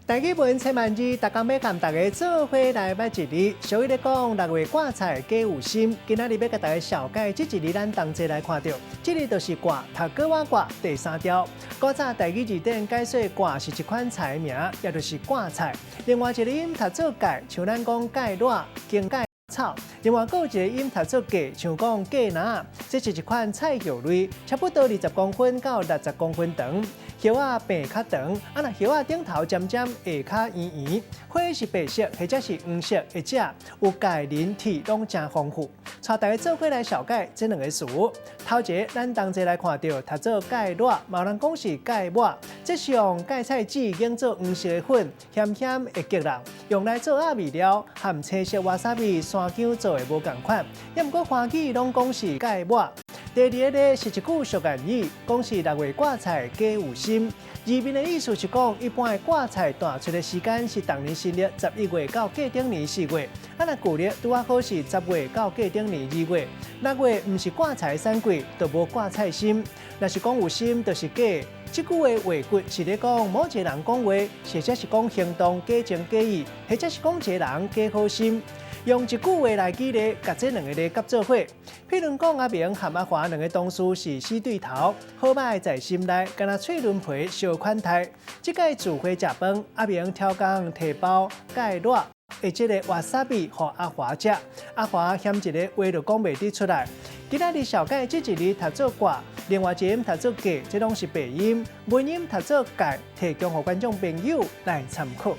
大家文千万字，大家要跟大家做伙来拜一日。所以咧讲6月挂彩皆有心，今仔日要甲大家小解这一日，咱同齐来看到，这日就是卦读过我卦第3条。古早台语字典解说卦是一款菜名，也就是挂菜。另外一个音读做芥，像咱讲芥辣、荆芥。草，另外还有一个音读做芥，像讲芥蓝，这是一款菜叶类，差不多20公分到60公分长，叶仔柄较长，若叶仔顶头尖尖，下较圆圆，花是白色或者是黄色，或者有钙、磷、铁，拢真丰富。带大家做伙来小解这2个词。头一个，咱同齐来看到读做芥辣，有人讲是芥末，这是用芥菜籽研做黄色的粉，咸咸会激人，用来做鸭味料，和青色瓦萨比山姜做的无同款。也毋过华语拢讲是芥末。第二个咧是一句俗谚语，讲是6月挂彩皆有心。字面的意思是讲，一般的挂彩断出的时间是当年新历11月到过顶年4月，若旧历拄好是10月到过顶年2月。6月毋是挂彩3季，就无挂彩心。若是讲有心，就是假。这句话话骨是咧讲某一个人讲话，或者是讲行动假情假意，或者是讲一个人假好心。用一句话来举例，甲这2个咧夹做伙。譬如讲阿明和阿华2个同事是死对头，好歹在心内，敢若脆轮皮小款待。即个自回食饭，阿明挑工提包芥辣，而这个瓦萨比和阿华食，阿华嫌一个话就讲袂得出来。今仔日小解这一日读做卦，另外一音读做芥，这拢是白音，文音读做芥，提供给观众朋友来参考。